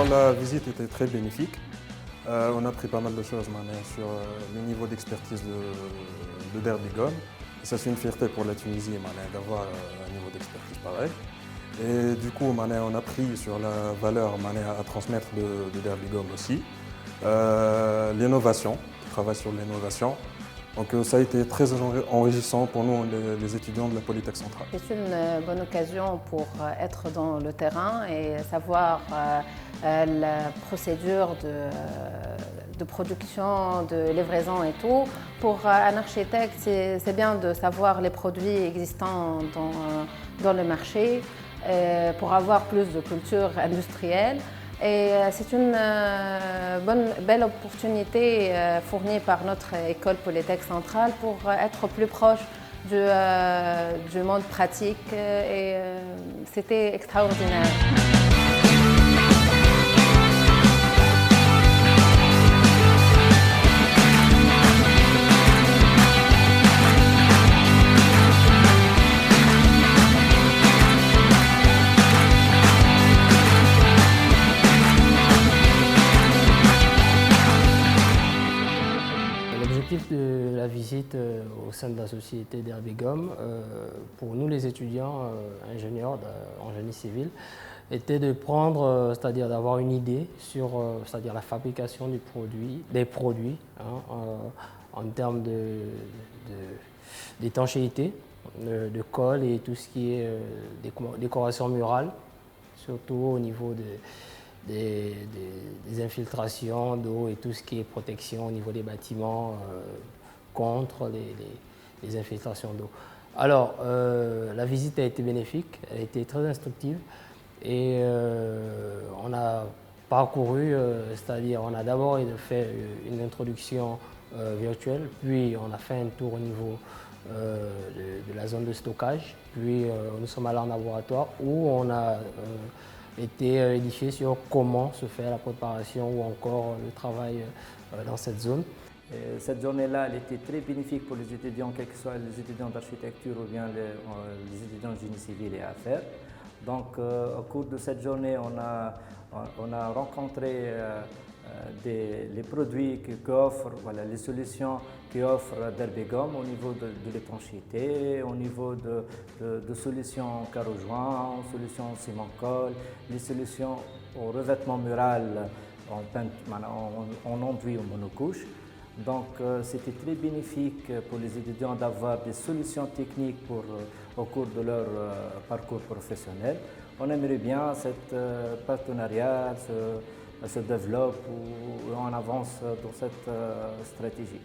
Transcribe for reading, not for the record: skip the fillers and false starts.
la visite était très bénéfique. On a appris pas mal de choses sur le niveau d'expertise de Derbigom. Ça, c'est une fierté pour la Tunisie d'avoir un niveau d'expertise pareil. Et du coup, on a appris sur la valeur à transmettre de Derbigom aussi. L'innovation, qui travaille sur l'innovation. Donc ça a été très enrichissant pour nous, les étudiants de la Polytech centrale. C'est une bonne occasion pour être dans le terrain et savoir la procédure de production, de livraison et tout. Pour un architecte, c'est bien de savoir les produits existants dans le marché pour avoir plus de culture industrielle. Et c'est une belle opportunité fournie par notre école Polytech centrale pour être plus proche du monde pratique et c'était extraordinaire. L'objectif de la visite au sein de la société Derbigom, pour nous les étudiants ingénieurs en génie civil, était de prendre, c'est-à-dire d'avoir une idée sur c'est-à-dire la fabrication des produits en termes d'étanchéité, de colle et tout ce qui est décoration murale, surtout au niveau des infiltrations d'eau et tout ce qui est protection au niveau des bâtiments contre les infiltrations d'eau. Alors, la visite a été bénéfique, elle a été très instructive et on a parcouru, c'est-à-dire on a d'abord fait une introduction virtuelle, puis on a fait un tour au niveau de la zone de stockage, puis nous sommes allés en laboratoire où on a été édifié sur comment se fait la préparation ou encore le travail dans cette zone. Cette journée-là, elle était très bénéfique pour les étudiants, quels que soient les étudiants d'architecture ou bien les étudiants de génie civil et affaires. Donc, au cours de cette journée, on a rencontré les produits qu'offrent, les solutions qu'offre Derbigom au niveau de l'étanchéité, au niveau de solutions carreau-joint, solutions ciment-colle, les solutions au revêtement mural en enduit ou monocouche. Donc c'était très bénéfique pour les étudiants d'avoir des solutions techniques au cours de leur parcours professionnel. On aimerait bien que ce partenariat se développe ou on avance dans cette stratégie.